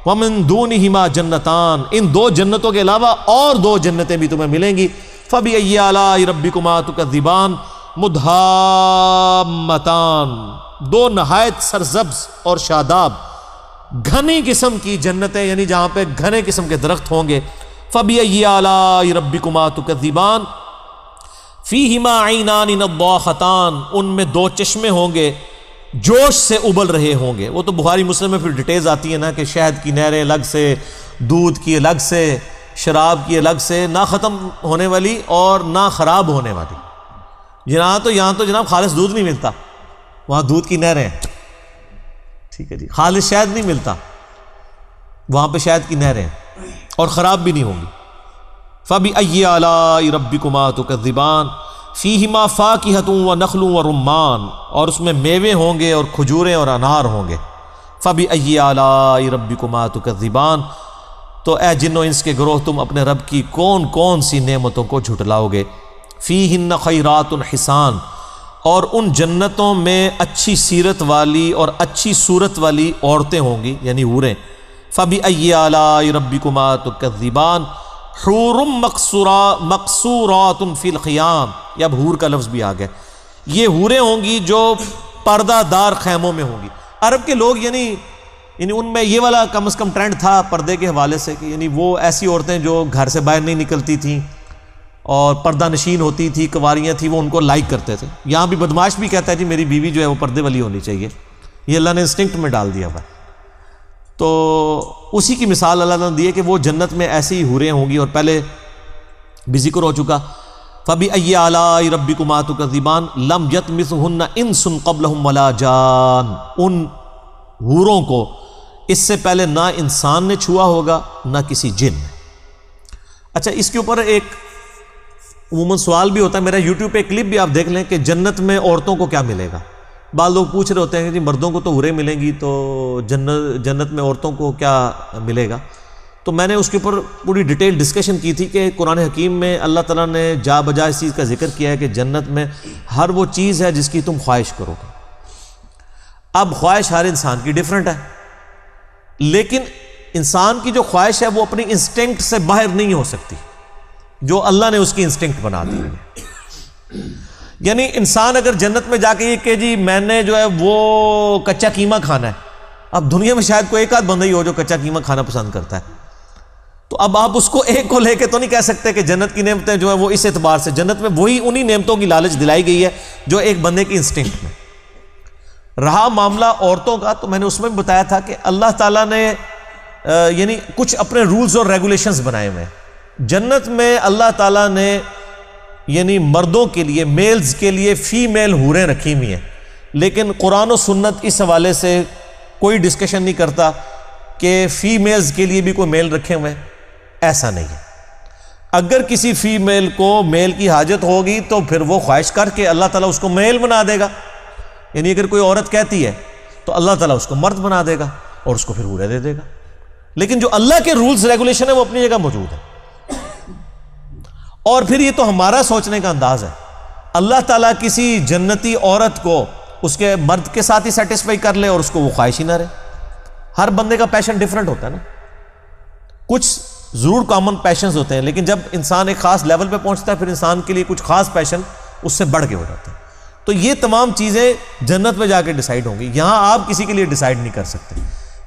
وَمِن دُونِهِمَا جَنَّتَانِ، ان دو جنتوں کے علاوہ اور دو جنتیں بھی تمہیں ملیں گی. فَبِأَيِّ آلَاءِ رَبِّكُمَا تُكَذِّبَانِ مُدْهَامَّتَانِ، دو نہایت سرسبز اور شاداب گھنی قسم کی جنتیں، یعنی جہاں پہ گھنے قسم کے درخت ہوں گے. فَبِأَيِّ آلَاءِ رَبِّكُمَا تُكَذِّبَانِ فِيهِمَا عَيْنَانِ نَضَّاخَتَانِ، ان میں دو چشمے ہوں گے جوش سے ابل رہے ہوں گے. وہ تو بخاری مسلم میں پھر ڈیٹیلز آتی ہیں نا کہ شہد کی نہریں الگ سے، دودھ کی الگ سے، شراب کی الگ سے، نہ ختم ہونے والی اور نہ خراب ہونے والی. یہاں تو جناب خالص دودھ نہیں ملتا، وہاں دودھ کی نہریں ہیں. ٹھیک ہے جی، خالص شہد نہیں ملتا، وہاں پہ شہد کی نہریں ہیں اور خراب بھی نہیں ہوں گی. فَبِأَيِّ آلَاءِ رَبِّكُمَا تُكَذِّبَانِ فِيهِمَا فَاكِهَةٌ وَنَخْلٌ وَرُمَّانٌ، اور اس میں میوے ہوں گے اور کھجوریں اور انار ہوں گے. فَبِأَيِّ آلَاءِ رَبِّكُمَا تُكَذِّبَانِ، تو اے جن و انس کے گروہ تم اپنے رب کی کون کون سی نعمتوں کو جھٹلاؤ گے. فِيهِنَّ خَيْرَاتٌ حِسَانٌ، اور ان جنتوں میں اچھی سیرت والی اور اچھی صورت والی عورتیں ہوں گی، یعنی حوریں. فَبِأَيِّ آلَاءِ رَبِّكُمَا تُكَذِّبَانِ حور مقصورات فی الخیام، یہ اب حور کا لفظ بھی آ گیا. یہ حوریں ہوں گی جو پردہ دار خیموں میں ہوں گی. عرب کے لوگ یعنی ان میں یہ والا کم از کم ٹرینڈ تھا پردے کے حوالے سے کہ یعنی وہ ایسی عورتیں جو گھر سے باہر نہیں نکلتی تھیں اور پردہ نشین ہوتی تھی، کنواریاں تھیں، وہ ان کو لائک کرتے تھے. یہاں بھی بدماش بھی کہتا ہے جی میری بیوی جو ہے وہ پردے والی ہونی چاہیے. یہ اللہ نے انسٹنکٹ میں ڈال دیا ہوا. تو اسی کی مثال اللہ نے دی ہے کہ وہ جنت میں ایسی ہی حوریں ہوں گی، اور پہلے بھی ذکر ہو چکا. فَبِأَيِّ آلَاءِ رَبِّكُمَا تُكَذِّبَانِ لَمْ يَطْمِثْهُنَّ إِنسٌ قَبْلَهُمْ وَلَا جَانٌ، ان حوروں کو اس سے پہلے نہ انسان نے چھوا ہوگا نہ کسی جن نے. اچھا، اس کے اوپر ایک عموماً سوال بھی ہوتا ہے، میرا یوٹیوب پہ ایک کلپ بھی آپ دیکھ لیں کہ جنت میں عورتوں کو کیا ملے گا. بعض لوگ پوچھ رہے ہوتے ہیں کہ جی مردوں کو تو حوریں ملیں گی تو جنت میں عورتوں کو کیا ملے گا. تو میں نے اس کے اوپر پوری ڈیٹیل ڈسکشن کی تھی کہ قرآن حکیم میں اللہ تعالیٰ نے جا بجا اس چیز کا ذکر کیا ہے کہ جنت میں ہر وہ چیز ہے جس کی تم خواہش کرو گے. اب خواہش ہر انسان کی ڈیفرنٹ ہے، لیکن انسان کی جو خواہش ہے وہ اپنی انسٹنکٹ سے باہر نہیں ہو سکتی جو اللہ نے اس کی انسٹنکٹ بنا دی ہے. یعنی انسان اگر جنت میں جا کے یہ کہ جی میں نے جو ہے وہ کچا قیمہ کھانا ہے، اب دنیا میں شاید کوئی ایک آدھ بندہ ہی ہو جو کچا قیمہ کھانا پسند کرتا ہے، تو اب آپ اس کو ایک کو لے کے تو نہیں کہہ سکتے کہ جنت کی نعمتیں جو ہے وہ اس اعتبار سے جنت میں وہی انہی نعمتوں کی لالچ دلائی گئی ہے جو ایک بندے کی انسٹنکٹ میں. رہا معاملہ عورتوں کا، تو میں نے اس میں بھی بتایا تھا کہ اللہ تعالیٰ نے یعنی کچھ اپنے رولز اور ریگولیشنز بنائے ہوئے ہیں. جنت میں اللہ تعالیٰ نے یعنی مردوں کے لیے، میلز کے لیے فیمیل حوریں رکھی ہوئی ہیں، لیکن قرآن و سنت اس حوالے سے کوئی ڈسکشن نہیں کرتا کہ فیمیلز کے لیے بھی کوئی میل رکھے ہوئے ہیں. ایسا نہیں ہے. اگر کسی فیمیل کو میل کی حاجت ہوگی تو پھر وہ خواہش کر کے اللہ تعالیٰ اس کو میل بنا دے گا. یعنی اگر کوئی عورت کہتی ہے تو اللہ تعالیٰ اس کو مرد بنا دے گا اور اس کو پھر حوریں دے دے گا. لیکن جو اللہ کے رولز ریگولیشن ہے وہ اپنی جگہ موجود ہے. اور پھر یہ تو ہمارا سوچنے کا انداز ہے. اللہ تعالیٰ کسی جنتی عورت کو اس کے مرد کے ساتھ ہی سیٹسفائی کر لے اور اس کو وہ خواہش ہی نہ رہے. ہر بندے کا پیشن ڈیفرنٹ ہوتا ہے نا. کچھ ضرور کامن پیشنز ہوتے ہیں، لیکن جب انسان ایک خاص لیول پہ پہنچتا ہے پھر انسان کے لیے کچھ خاص پیشن اس سے بڑھ کے ہو جاتا ہے. تو یہ تمام چیزیں جنت میں جا کے ڈیسائیڈ ہوں گی. یہاں آپ کسی کے لیے ڈیسائیڈ نہیں کر سکتے.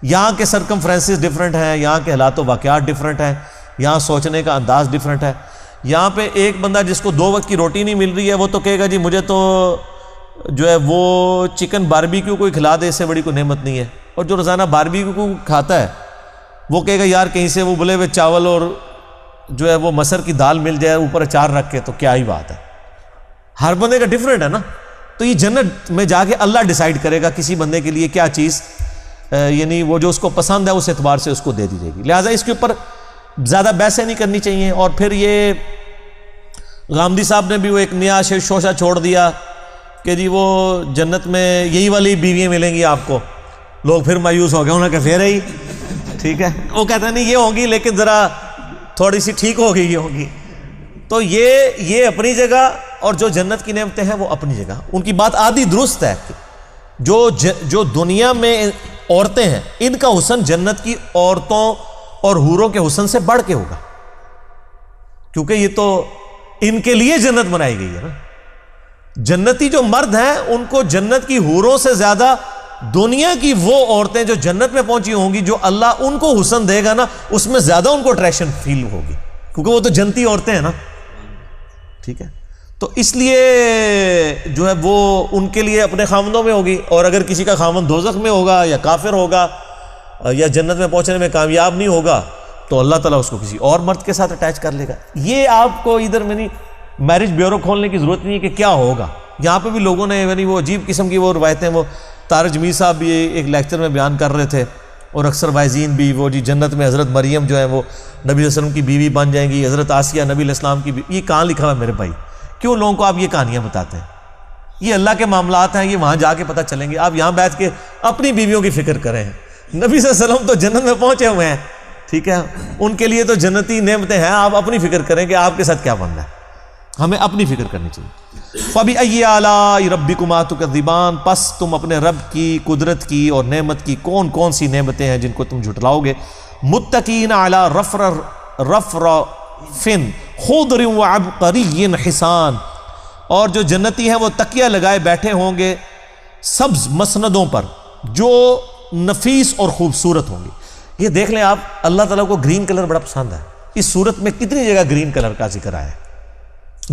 یہاں کے سرکمفرنسز ڈیفرنٹ ہیں، یہاں کے حالات و واقعات ڈیفرنٹ ہیں، یہاں سوچنے کا انداز ڈیفرنٹ ہے. یہاں پہ ایک بندہ جس کو 2 وقت کی روٹی نہیں مل رہی ہے وہ تو کہے گا جی مجھے تو جو ہے وہ چکن باربیکیو کوئی کھلا دے اس سے بڑی کوئی نعمت نہیں ہے. اور جو روزانہ باربیکیو کو کھاتا ہے وہ کہے گا یار کہیں سے وہ بلے ہوئے چاول اور جو ہے وہ مسر کی دال مل جائے اوپر اچار رکھ کے تو کیا ہی بات ہے. ہر بندے کا ڈیفرنٹ ہے نا. تو یہ جنت میں جا کے اللہ ڈیسائیڈ کرے گا کسی بندے کے لیے کیا چیز یعنی وہ جو اس کو پسند ہے اس اعتبار سے اس کو دے دی جائے گی. لہٰذا اس کے اوپر زیادہ بحثیں نہیں کرنی چاہیے. اور پھر یہ غامدی صاحب نے بھی وہ ایک نیا شوشہ چھوڑ دیا کہ جی وہ جنت میں یہی والی بیویاں ملیں گی آپ کو. لوگ پھر مایوس ہو گئے، انہوں نے کہا پھر ہی ٹھیک ہے. وہ کہتے ہیں نہیں یہ ہوگی لیکن ذرا تھوڑی سی ٹھیک ہوگی یہ ہوگی. تو یہ اپنی جگہ اور جو جنت کی نعمتیں ہیں وہ اپنی جگہ. ان کی بات آدھی درست ہے. جو دنیا میں عورتیں ہیں ان کا حسن جنت کی عورتوں اور حوروں کے حسن سے بڑھ کے ہوگا، کیونکہ یہ تو ان کے لیے جنت بنائی گئی ہے نا۔ جنتی جو مرد ہیں ان کو جنت کی حوروں سے زیادہ دنیا کی وہ عورتیں جو جنت میں پہنچی ہوں گی، جو اللہ ان کو حسن دے گا نا، اس میں زیادہ ان کو اٹریکشن فیل ہوگی، کیونکہ وہ تو جنتی عورتیں ہیں نا، ٹھیک ہے۔ تو اس لیے جو ہے وہ ان کے لیے اپنے خاوندوں میں ہوگی، اور اگر کسی کا خاوند دوزخ میں ہوگا یا کافر ہوگا یا جنت میں پہنچنے میں کامیاب نہیں ہوگا تو اللہ تعالیٰ اس کو کسی اور مرد کے ساتھ اٹیچ کر لے گا۔ یہ آپ کو ادھر میں نہیں میرج بیورو کھولنے کی ضرورت نہیں ہے کہ کیا ہوگا، یہاں پہ بھی لوگوں نے یعنی وہ عجیب قسم کی وہ روایتیں، وہ طارق جمیل صاحب بھی ایک لیکچر میں بیان کر رہے تھے، اور اکثر وائزین بھی، وہ جی جنت میں حضرت مریم جو ہے وہ نبی علیہ السلام کی بیوی بن جائیں گی، حضرت آسیہ نبی علیہ السلام کی بیوی۔ یہ کہاں لکھا ہوا ہے میرے بھائی؟ کیوں لوگوں کو آپ یہ کہانیاں بتاتے ہیں؟ یہ اللہ کے معاملات ہیں، یہ وہاں جا کے پتہ چلیں گے۔ آپ یہاں بیٹھ کے اپنی بیویوں کی فکر کریں، نبی صلی اللہ علیہ وسلم تو جنت میں پہنچے ہوئے ہیں، ٹھیک ہے، ان کے لیے تو جنتی نعمتیں ہیں، آپ اپنی فکر کریں کہ آپ کے ساتھ کیا بن رہا ہے، ہمیں اپنی فکر کرنی چاہیے۔ فَبِأَيِّ آلَاءِ رَبِّكُمَا تُكَذِّبَانِ، پس تم اپنے رب کی قدرت کی اور نعمت کی کون کون سی نعمتیں ہیں جن کو تم جھٹلاؤ گے۔ مُتَّكِئِينَ عَلَىٰ رَفْرَفٍ خُضْرٍ وَعَبْقَرِيٍّ حِسَانٍ، اور جو جنتی ہیں وہ تکیہ لگائے بیٹھے ہوں گے سبز مسندوں پر جو نفیس اور خوبصورت ہوں گی۔ یہ دیکھ لیں آپ، اللہ تعالیٰ کو گرین کلر بڑا پسند ہے، اس صورت میں کتنی جگہ گرین کلر کا ذکر آیا ہے،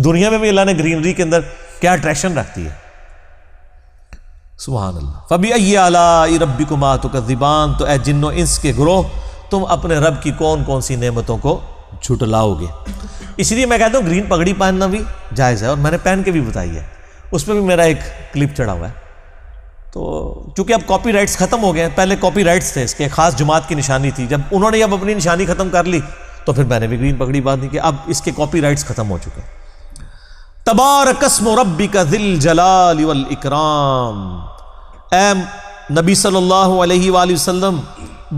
دنیا میں بھی اللہ نے گرینری کے اندر کیا اٹریکشن رکھتی ہے، سبحان اللہ۔ فَبِأَيِّ آلَاءِ رَبِّكُمَا تُكَذِّبَانِ، تو اے جن و انس کے گروہ تم اپنے رب کی کون کون سی نعمتوں کو جھٹلاؤ گے۔ اس لیے میں کہتا ہوں گرین پگڑی پہننا بھی جائز ہے، اور میں نے پہن کے بھی بتائی ہے، اس پہ بھی میرا ایک کلپ چڑھا ہوا ہے۔ تو چونکہ اب کاپی رائٹس ختم ہو گئے ہیں، پہلے کاپی رائٹس تھے، اس کے خاص جماعت کی نشانی تھی، جب انہوں نے اب اپنی نشانی ختم کر لی تو پھر میں نے بھی گرین پگڑی باندھی کہ اب اس کے کاپی رائٹس ختم ہو چکے ہیں۔ تبارک اسم ربک ذی الجلال والاکرام، اے نبی صلی اللہ علیہ وآلہ وسلم،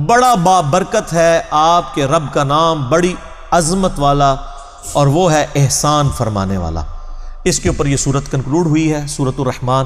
بڑا بابرکت ہے آپ کے رب کا نام، بڑی عظمت والا، اور وہ ہے احسان فرمانے والا۔ اس کے اوپر یہ سورت کنکلوڈ ہوئی ہے، سورۃ الرحمن۔